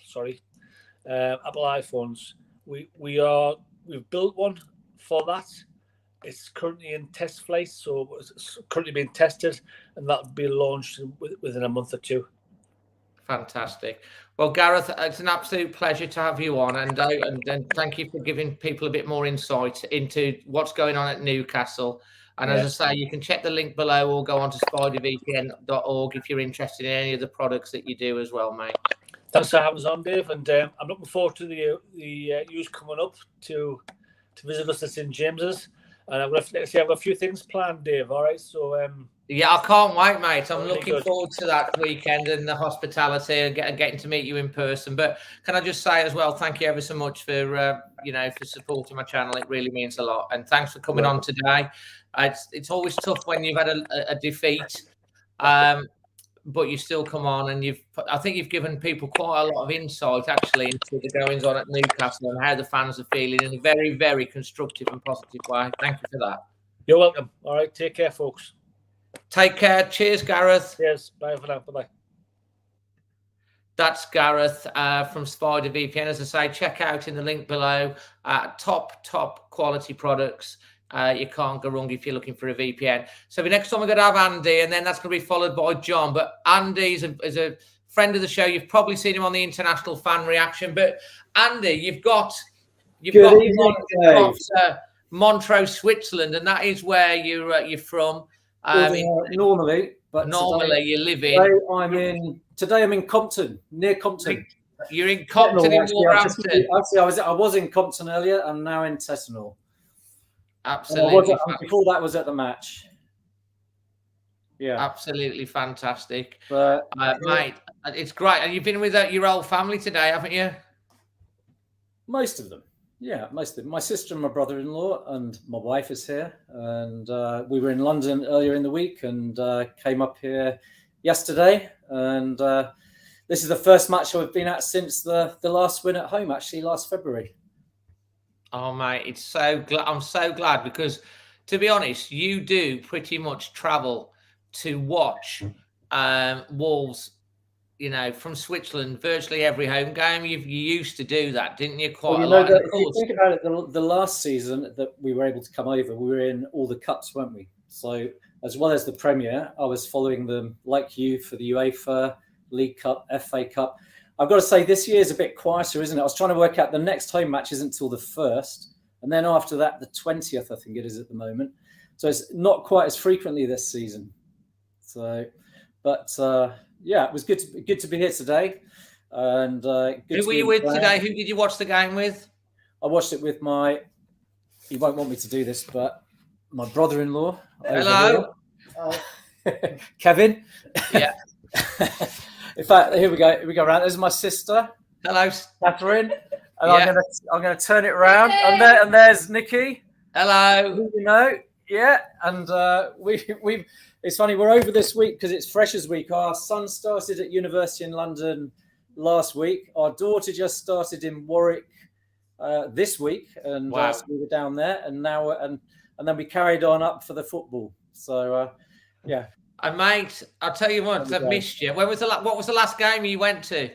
iPhones, we've built one for that. It's currently in test flight, so it's currently being tested, and that'll be launched within a month or two. Fantastic. Well, Gareth, it's an absolute pleasure to have you on, and thank you for giving people a bit more insight into what's going on at Newcastle. And as I say, you can check the link below or go on to spidervpn.org if you're interested in any of the products that you do as well, mate. Thanks for having us on, Dave, and I'm looking forward to the news coming up to visit us at St James's. And I've got a few things planned, Dave. All right, so yeah, I can't wait, mate. I'm looking forward to that weekend and the hospitality and getting to meet you in person. But can I just say as well, thank you ever so much for for supporting my channel. It really means a lot. And thanks for coming on today. It's always tough when you've had a defeat, but you still come on, and I think you've given people quite a lot of insight actually into the goings on at Newcastle and how the fans are feeling in a very, very constructive and positive way. Thank you for that. You're welcome. All right, take care, folks. Take care. Cheers, Gareth. Cheers. Bye for now. Bye-bye. That's Gareth from Spider VPN. As I say, check out in the link below. Top quality products. You can't go wrong if you're looking for a VPN. So the next time we're going to have Andy, and then that's going to be followed by John. But Andy is a friend of the show. You've probably seen him on the international fan reaction. But Andy, you've got Montreux, Switzerland, and that is where you're from. Normally, but normally you live in. Today I'm in Compton, near Compton. You're in Compton in Wolverhampton. I was in Compton earlier. I'm now in Tessenor. Absolutely. Before that was at the match. Yeah, absolutely fantastic. But mate, it's great. And you've been with your old family today, haven't you? Most of them. Yeah, most of them. My sister and my brother-in-law and my wife is here. And we were in London earlier in the week and came up here yesterday. And this is the first match I've been at since the last win at home, actually, last February. Oh, mate, I'm so glad because, to be honest, you do pretty much travel to watch Wolves, from Switzerland, virtually every home game. You used to do that, didn't you? Quite a lot. If you think about it, the last season that we were able to come over, we were in all the cups, weren't we? So as well as the Premier, I was following them like you for the UEFA, League Cup, FA Cup. I've got to say, this year is a bit quieter, isn't it? I was trying to work out the next home match isn't until the 1st. And then after that, the 20th, I think it is at the moment. So it's not quite as frequently this season. So, but yeah, it was good to be here today. And who were you with today? Who did you watch the game with? I watched it with you won't want me to do this, but my brother-in-law. Hello. Kevin. Yeah. In fact, here we go around. There's my sister. Hello, Catherine. And I'm gonna turn it around. And there's Nikki. Hello. Yeah. And we've it's funny, we're over this week because it's Freshers Week. Our son started at university in London last week. Our daughter just started in Warwick this week, and Wow. so we were down there, and now and then we carried on up for the football. So yeah. And mate, I'll tell you what, I've missed you. What was the last game you went to?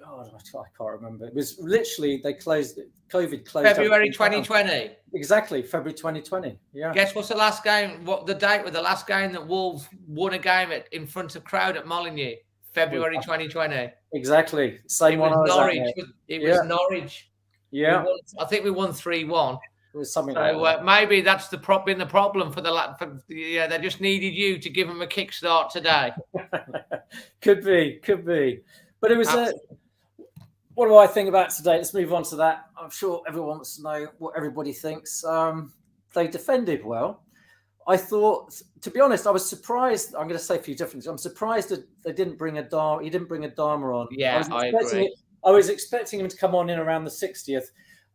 God, I can't remember. It was literally COVID closed February 2020. Exactly, February 2020. Yeah. Guess what's the last game? What the date with the last game that Wolves won a game in front of crowd at Molyneux? February 2020. Exactly. Same one. Norwich. It was Norwich. Yeah. I think we won 3-1. It was something so like that. Maybe that's been the problem for they just needed you to give them a kickstart today. Could be. But it was what do I think about today? Let's move on to that. I'm sure everyone wants to know what everybody thinks. They defended well. I thought, to be honest, I was surprised. I'm going to say a few different things. I'm surprised that they didn't bring a Dharma. He didn't bring a Dharma on. Yeah, I agree. I was expecting him to come on in around the 60th.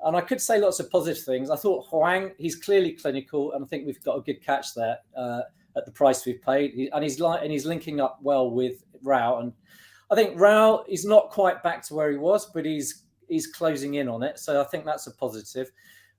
And I could say lots of positive things. I thought Hwang, he's clearly clinical, and I think we've got a good catch there at the price we've paid. He's linking up well with Rao, and I think Rao is not quite back to where he was, but he's closing in on it. So I think that's a positive.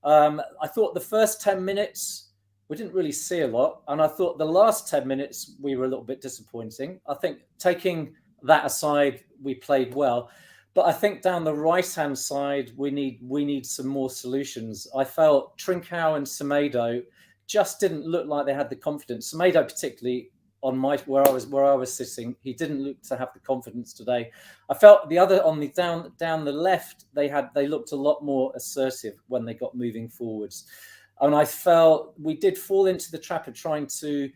I thought the first 10 minutes we didn't really see a lot, and I thought the last 10 minutes we were a little bit disappointing. I think taking that aside, we played well. But I think down the right-hand side, we need some more solutions. I felt Trincao and Semedo just didn't look like they had the confidence. Semedo, particularly on where I was sitting, he didn't look to have the confidence today. I felt the other on the down the left, they looked a lot more assertive when they got moving forwards, and I felt we did fall into the trap of trying to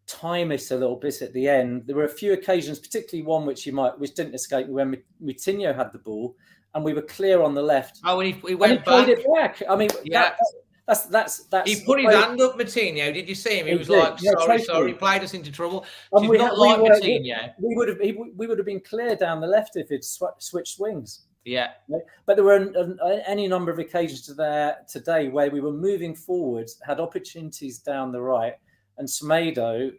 time it a little bit at the end. There were a few occasions, particularly one which didn't escape me, when Moutinho had the ball and we were clear on the left. Oh, and he went played it back. I mean, yeah, that's. He put his hand up, Moutinho. Did you see him? He was like, sorry, he played us into trouble. Moutinho. We would have been clear down the left if it switched wings. Yeah, but there were any number of occasions today where we were moving forwards, had opportunities down the right. And Semedo,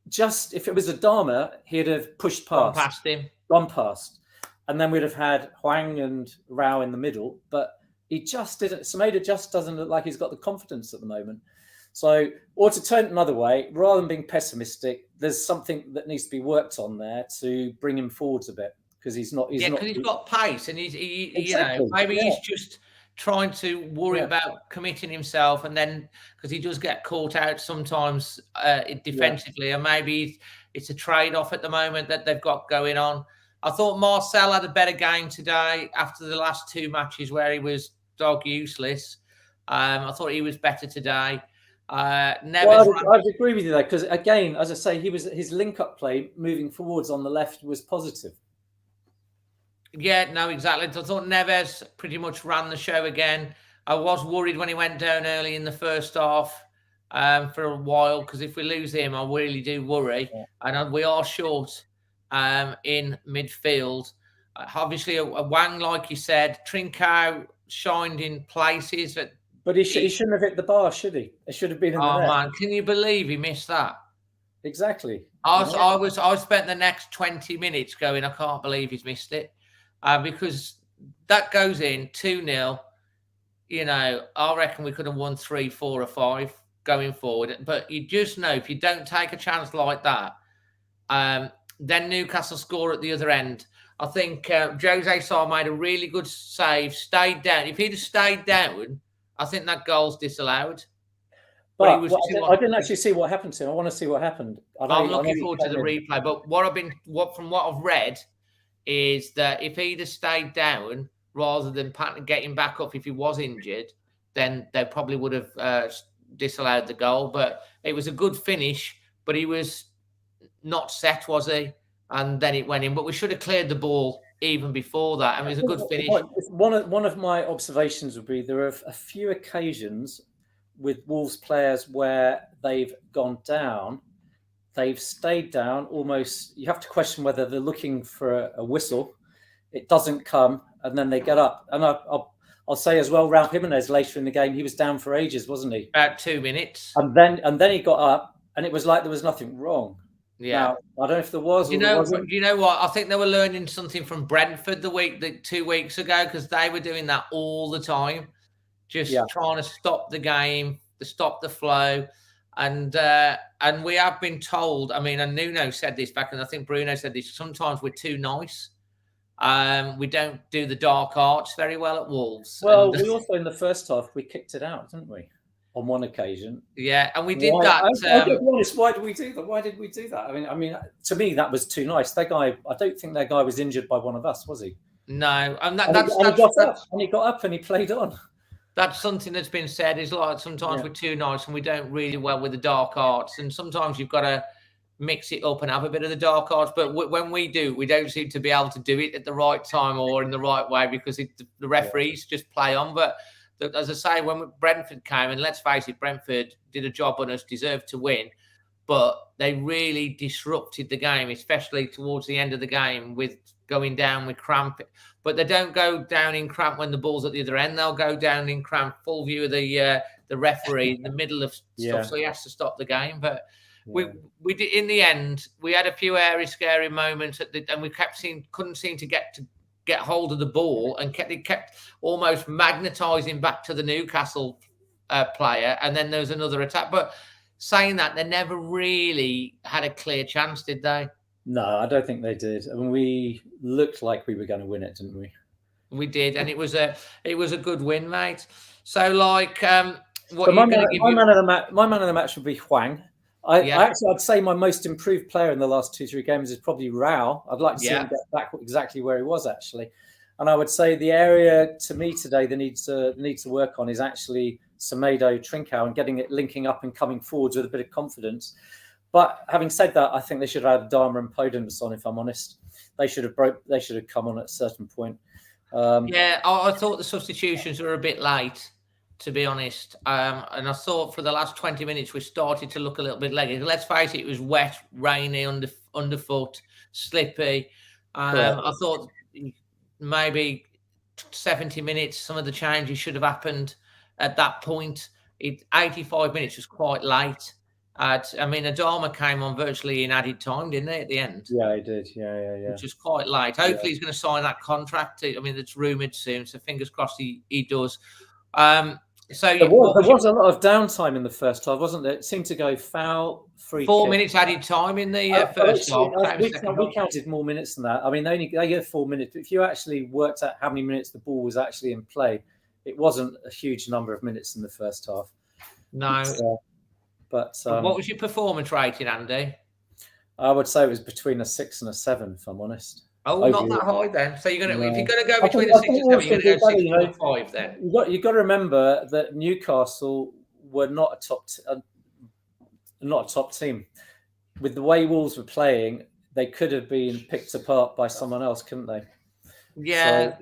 just if it was a Dharma, he'd have pushed past. Gone past. And then we'd have had Hwang and Rao in the middle. But he just didn't. Semedo just doesn't look like he's got the confidence at the moment. So, or to turn it another way, rather than being pessimistic, there's something that needs to be worked on there to bring him forwards a bit. Because he's got pace, and exactly, he's just trying to worry about committing himself, and then because he does get caught out sometimes defensively, and maybe it's a trade-off at the moment that they've got going on. I thought Marcel had a better game today after the last two matches where he was dog useless. I thought he was better today. I'd agree with you there, because again, as I say, his link-up play moving forwards on the left was positive. Yeah, no, exactly. I thought Neves pretty much ran the show again. I was worried when he went down early in the first half for a while, because if we lose him, I really do worry. Yeah. And we are short in midfield. Obviously, a Hwang, like you said, Trincao shined in places. But he shouldn't have hit the bar, should he? It should have been in the net. Man, can you believe he missed that? Exactly. I spent the next 20 minutes going, I can't believe he's missed it. Because that goes in 2-0. I reckon we could have won 3, 4 or 5 going forward. But you just know if you don't take a chance like that, then Newcastle score at the other end. I think Jose Sarr made a really good save, stayed down. If he'd have stayed down, I think that goal's disallowed. But I didn't actually see what happened to him. I want to see what happened. I'm looking forward to the replay. But from what I've read, is that if he'd have stayed down rather than getting back up if he was injured, then they probably would have disallowed the goal. But it was a good finish, but he was not set, was he? And then it went in. But we should have cleared the ball even before that. I mean, it was a good finish. One of my observations would be there are a few occasions with Wolves players where they've gone down. They've stayed down almost. You have to question whether they're looking for a whistle. It doesn't come, and then they get up. And I'll say as well, Hwang Jimenez later in the game, he was down for ages, wasn't he? About 2 minutes. And then he got up, and it was like there was nothing wrong. Yeah. Now, I don't know if there was. You or there know, wasn't. you know what? I think they were learning something from Brentford 2 weeks ago, because they were doing that all the time, just trying to stop the game, to stop the flow. And we have been told, I mean, and Nuno said this back, and I think Bruno said this, sometimes we're too nice. We don't do the dark arts very well at Wolves. Well, we also, in the first half, we kicked it out, didn't we? On one occasion. Yeah, and we did that. I'll be honest, why did we do that? Why did we do that? I mean, to me, that was too nice. That guy, I don't think that guy was injured by one of us, was he? No, and he got up and he played on. That's something that's been said, is like sometimes we're too nice and we don't really well with the dark arts, and sometimes you've got to mix it up and have a bit of the dark arts. But when we do, we don't seem to be able to do it at the right time or in the right way, because the referees just play on. But as I say, when Brentford came, and let's face it, Brentford did a job on us, deserved to win, but they really disrupted the game, especially towards the end of the game, with going down with cramp. But they don't go down in cramp when the ball's at the other end. They'll go down in cramp, full view of the referee in the middle of stuff, so he has to stop the game. But we did, in the end, we had a few scary moments, and we couldn't seem to get hold of the ball, and kept almost magnetising back to the Newcastle player, and then there was another attack. But saying that, they never really had a clear chance, did they? No, I don't think they did. I mean, we looked like we were going to win it, didn't we? We did, and it was a good win, mate. So, like, what my man of the match would be Hwang. I'd say my most improved player in the last 2-3 games is probably Rao. I'd like to see him get back exactly where he was, actually. And I would say the area, to me today, that needs to work on is actually Semedo, Trincao, and getting it linking up and coming forwards with a bit of confidence. But having said that, I think they should have had Dharma and Podence on, if I'm honest. They should have come on at a certain point. I thought the substitutions were a bit late, to be honest. And I thought for the last 20 minutes we started to look a little bit leggy. Let's face it was wet, rainy, underfoot, slippy. I thought maybe 70 minutes, some of the changes should have happened at that point. 85 minutes was quite late. I mean, Adama came on virtually in added time, didn't he, at the end? Yeah, he did. Yeah. Which is quite late. Hopefully he's going to sign that contract. I mean, it's rumoured soon, so fingers crossed he does. So there was a lot of downtime in the first half, wasn't there? It seemed to go foul, free 4 kick. minutes added time in the first half. We counted more minutes than that. I mean, they get 4 minutes. But if you actually worked out how many minutes the ball was actually in play, it wasn't a huge number of minutes in the first half. No. But what was your performance rating, Andy? I would say it was between a 6 and a 7, if I'm honest. Oh, not that high then. So if you're going to go between a 6 and 7, you're going to go 6.5 then. You've got to remember that Newcastle were not a top team. With the way Wolves were playing, they could have been picked apart by someone else, couldn't they? Yeah.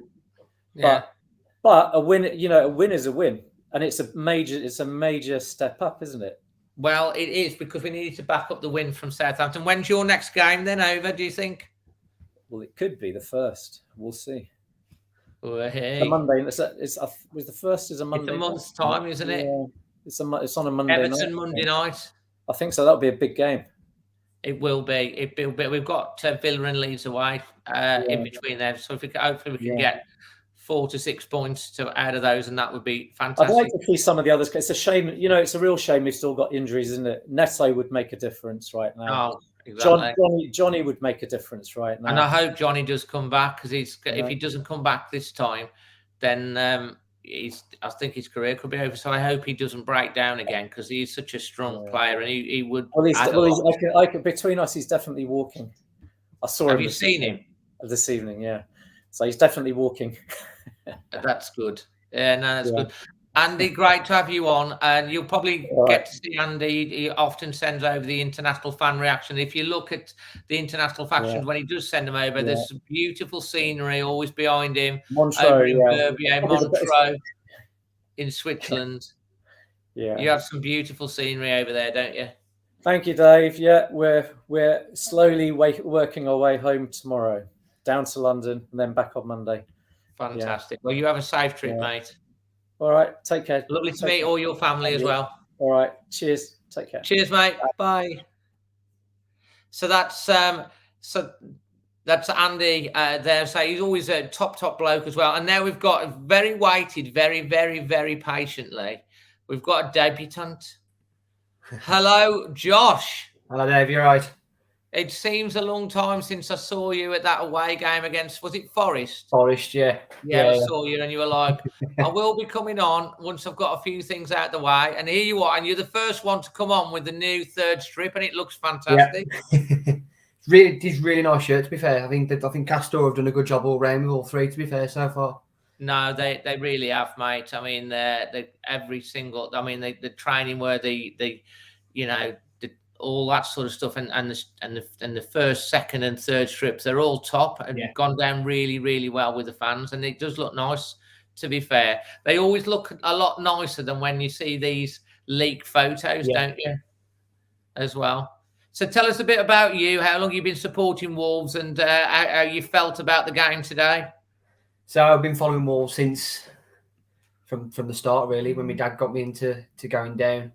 But a win, a win is a win, and it's a major step up, isn't it? Well, it is, because we needed to back up the win from Southampton. When's your next game then over, do you think? Well, it could be the first. We'll see. Oh, hey. The Monday. Was the first is a Monday. It's a month's time, isn't it? Yeah. It's on a Monday Everton night. Monday night. I think so. That'll be a big game. It will be. We've got Villa and Leeds away in between them. So hopefully we can get 4 to 6 points out of those, and that would be fantastic. I'd like to see some of the others. It's a shame, it's a real shame we've still got injuries, isn't it? Neto would make a difference right now. Oh, exactly. Johnny would make a difference right now. And I hope Johnny does come back, because if he doesn't come back this time, then I think his career could be over. So I hope he doesn't break down again, because he's such a strong player, and he would. Between us, he's definitely walking. I saw him. Have you seen him this evening? Yeah. So he's definitely walking. That's good. Yeah, no, that's good. Andy, great to have you on. And you'll probably get to see Andy. He often sends over the international fan reaction. If you look at the international factions, when he does send them over, there's some beautiful scenery always behind him. Montreux, over in Verbier, Montreux in Switzerland. Yeah. You have some beautiful scenery over there, don't you? Thank you, Dave. Yeah, we're slowly working our way home tomorrow, down to London, and then back on Monday. Fantastic. Well, you have a safe trip, mate. All right. Take care. Lovely to meet all your family as well. All right. Cheers. Take care. Cheers, mate. Bye. So that's Andy there. So he's always a top bloke as well. And now we've got very patiently. We've got a debutant. Hello, Josh. Hello, Dave. You're right. It seems a long time since I saw you at that away game against, was it Forest? Forest, yeah. Yeah, I saw you and you were like, I will be coming on once I've got a few things out the way. And here you are, and you're the first one to come on with the new third strip, and it looks fantastic. Yeah. It is really nice shirt, to be fair. I think Castor have done a good job all round with all three, to be fair, so far. No, they really have, mate. I mean, the training where all that sort of stuff, and the first, second, and third strips, they're all top and gone down really well with the fans, and it does look nice. To be fair, they always look a lot nicer than when you see these leaked photos, don't you? As well. So tell us a bit about you. How long you've been supporting Wolves, and how you felt about the game today? So I've been following Wolves since from the start, really, when my dad got me into going down.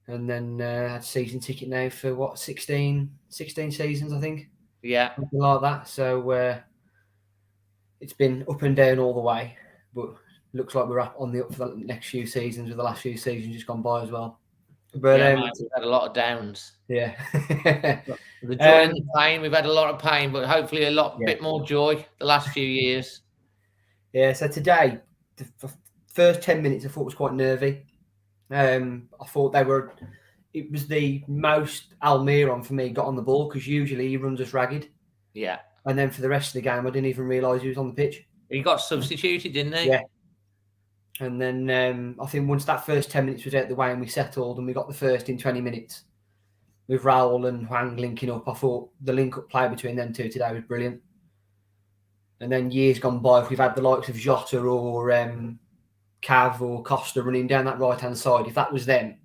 And then I had a season ticket now for 16 seasons, I think. Yeah. Something like that. So it's been up and down all the way, but looks like we're up on the up for the next few seasons, with the last few seasons just gone by as well. But we've had a lot of downs. Yeah. The joy and the pain, we've had a lot of pain, but hopefully a bit more joy the last few years. Yeah, so today, the first 10 minutes I thought was quite nervy. I thought it was the most Almiron for me got on the ball, because usually he runs us ragged. Yeah. And then for the rest of the game, I didn't even realise he was on the pitch. He got substituted, didn't he? Yeah. And then I think once that first 10 minutes was out the way and we settled and we got the first in 20 minutes with Raul and Hwang linking up, I thought the link-up play between them two today was brilliant. And then years gone by, if we've had the likes of Jota or Cav or Costa running down that right-hand side, if that was them,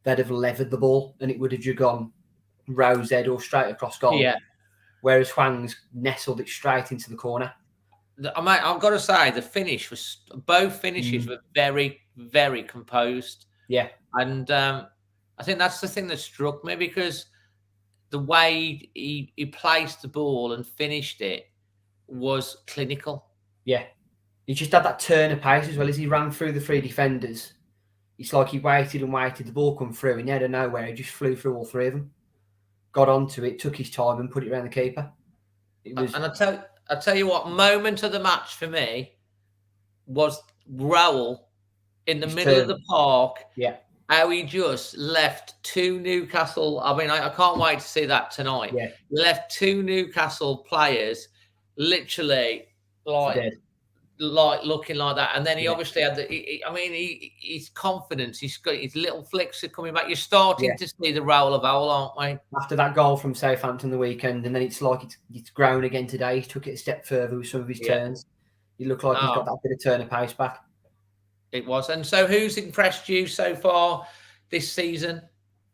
they'd have levered the ball and it would have just gone rose head or straight across goal. Yeah. Whereas Hwang's nestled it straight into the corner. I've got to say, both finishes were very composed. Yeah. And I think that's the thing that struck me, because the way he placed the ball and finished it was clinical. Yeah. He just had that turn of pace as well. As he ran through the three defenders, it's like he waited and waited, the ball come through, and out of nowhere, he just flew through all three of them. Got onto it, took his time, and put it around the keeper. And I tell you what, moment of the match for me was Raul in the middle of the park. Yeah. How he just left two Newcastle. I mean, I can't wait to see that tonight. Yeah. He left two Newcastle players literally like looking like that, and then he obviously had his confidence. He's got his little flicks are coming back. You're starting to see the Raul of Owl, aren't we? After that goal from Southampton the weekend, and then it's like it's grown again today. He took it a step further with some of his turns. He looked like he's got that bit of turn of pace back. It was. And so, who's impressed you so far this season?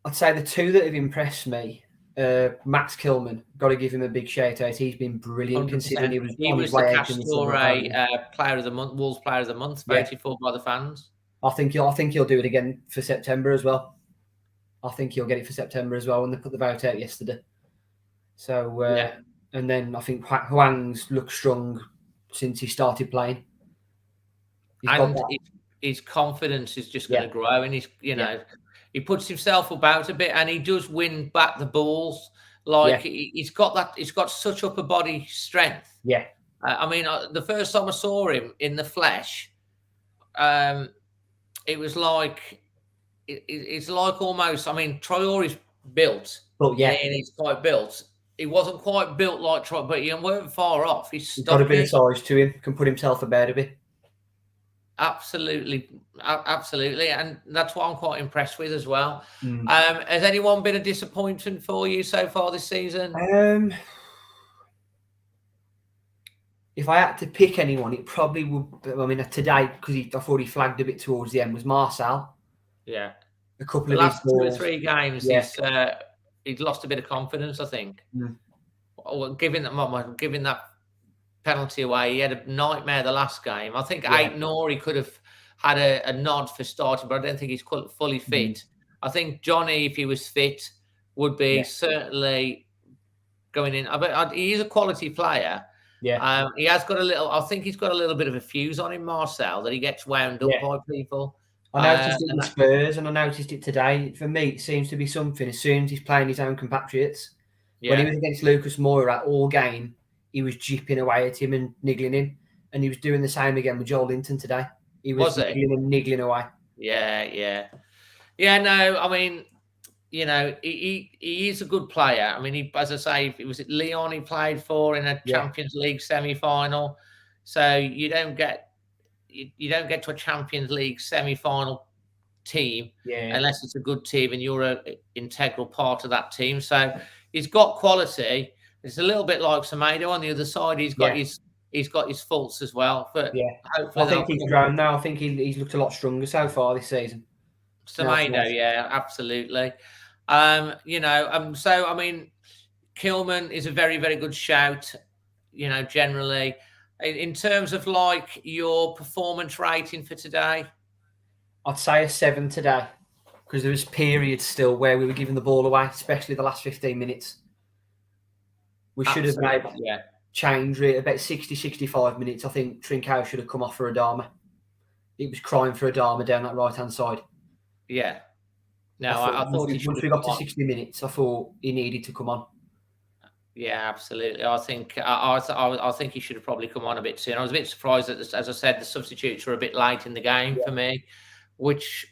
I'd say the two that have impressed me. Max Kilman, got to give him a big shout out. He's been brilliant, 100%. Considering he was the Castor Player of the Month, Wolves Player of the Month, voted for by the fans. I think he'll do it again for September as well. I think he'll get it for September as well when they put the vote out yesterday. So and then I think Hwang's looked strong since he started playing. His confidence is just going to grow, and he's he puts himself about a bit, and he does win back the balls. He's got such upper body strength. Yeah. I mean, the first time I saw him in the flesh, it was like it's like almost. I mean, Traore's built, and he's quite built. He wasn't quite built like Traore, but he weren't far off. He's got a bit of size to him. Can put himself about a bit. Absolutely, and that's what I'm quite impressed with as well. Has anyone been a disappointment for you so far this season? If I had to pick anyone, it probably would. I mean, today, because I thought he flagged a bit towards the end, was Marcel. Yeah, a couple the of last his balls. 2 or 3 games, he'd lost a bit of confidence, I think. Giving that penalty away, he had a nightmare the last game. I think Ait-Nouri he could have had a nod for starting, but I don't think he's fully fit. I think Johnny, if he was fit, would be certainly going in. He is a quality player. Yeah. He has got a little. I think he's got a little bit of a fuse on him, Marcel, that he gets wound up by people. I noticed it with Spurs, and I noticed it today. For me, it seems to be something. As soon as he's playing his own compatriots, when he was against Lucas Moura all game, he was jipping away at him and niggling him, and he was doing the same again with Joel Linton today. He was niggling away. Yeah. No, I mean, you know, he is a good player. I mean, as I say, it was Lyon he played for in a Champions League semi-final. So you don't get to a Champions League semi-final team unless it's a good team and you're an integral part of that team. So he's got quality. It's a little bit like Semedo on the other side. He's got his faults as well. But hopefully I think he's grown now. I think he's looked a lot stronger so far this season. Semedo, absolutely. You know, so I mean, Kilman is a very, very good shout. You know, generally, in terms of like your performance rating for today, I'd say a 7 today because there was periods still where we were giving the ball away, especially the last 15 minutes. We should have made change it about 60-65 minutes. I think Trincao should have come off for Adama. He was crying for Adama down that right hand side. Yeah. No, I thought once we got to 60 minutes, I thought he needed to come on. Yeah, absolutely. I think I think he should have probably come on a bit soon. I was a bit surprised that, as I said, the substitutes were a bit late in the game for me, which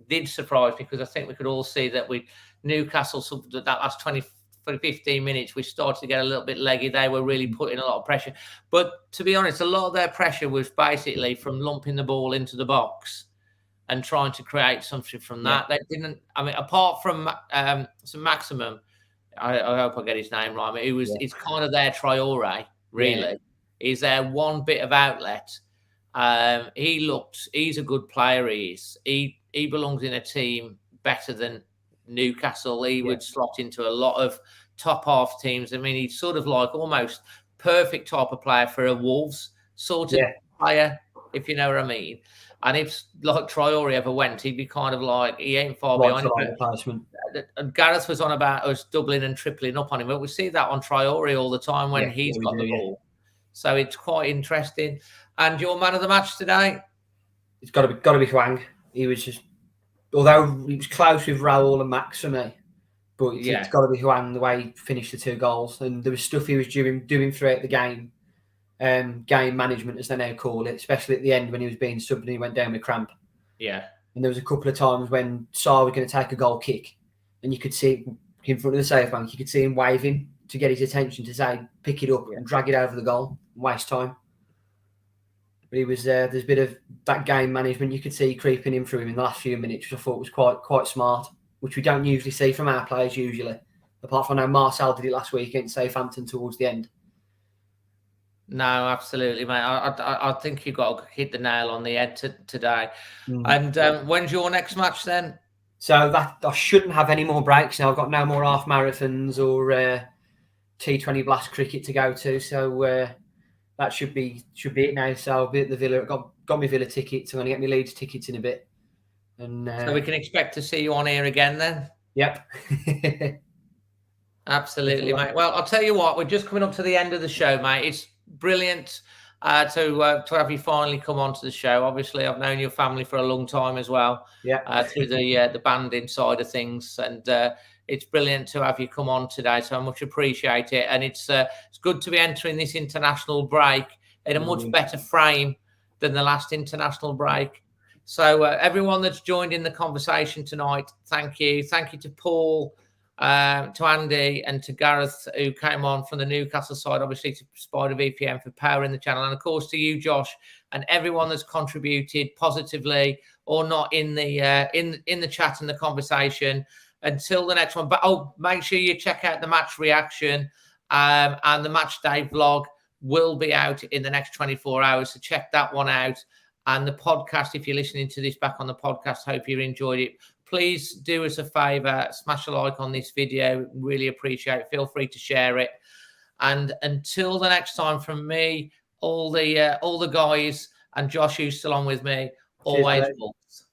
did surprise me because I think we could all see that with Newcastle, that last 15 minutes, we started to get a little bit leggy. They were really putting a lot of pressure. But to be honest, a lot of their pressure was basically from lumping the ball into the box and trying to create something from that. They didn't, I mean, apart from some Maximum, I hope I get his name right. I mean, it's kind of their Traore, really. Yeah. He's their one bit of outlet. He's a good player. He belongs in a team better than Newcastle. He would slot into a lot of top half teams. I mean, he's sort of like almost perfect type of player for a Wolves sort of player, if you know what I mean. And if like Traore ever went, he'd be kind of like he ain't far behind. And Gareth was on about us doubling and tripling up on him, but we see that on Traore all the time when he's got the ball. So it's quite interesting. And your man of the match today? It's got to be Hwang. He was just, although he was close with Raul and Max for me, but it's got to be Hwang the way he finished the 2 goals. And there was stuff he was doing throughout the game. Game management, as they now call it, especially at the end when he was being subbed and he went down with cramp. Yeah. And there was a couple of times when Sarr was going to take a goal kick and you could see in front of the safe bank, you could see him waving to get his attention to say, pick it up and drag it over the goal and waste time. But he was there's a bit of that game management you could see creeping in through him in the last few minutes, which I thought was quite smart, which we don't usually see from our players usually. Apart from I know Marcel did it last week against Southampton towards the end. No, absolutely, mate. I think you got to hit the nail on the head today. And when's your next match then? So that I shouldn't have any more breaks now. I've got no more half marathons or T20 Blast cricket to go to. So that should be it now. So I'll be at the Villa. Got my Villa tickets. I'm going to get my Leeds tickets in a bit. And so we can expect to see you on here again then? Yep. Absolutely, mate. Well, I'll tell you what. We're just coming up to the end of the show, mate. It's brilliant to have you finally come onto the show. Obviously, I've known your family for a long time as well. Through the banding side of things, and it's brilliant to have you come on today. So I much appreciate it, and it's good to be entering this international break in a much better frame than the last international break. So everyone that's joined in the conversation tonight, thank you. Thank you to Paul, to Andy and to Gareth, who came on from the Newcastle side, obviously to Spider VPN for powering the channel, and of course to you, Josh, and everyone that's contributed positively or not in the chat and the conversation. Until the next one, but make sure you check out the match reaction, and the match day vlog will be out in the next 24 hours. So check that one out, and the podcast. If you're listening to this back on the podcast, hope you enjoyed it. Please do us a favor, smash a like on this video. Really appreciate it. Feel free to share it. And until the next time, from me, all the guys, and Josh, who's still on with me, always Wolves.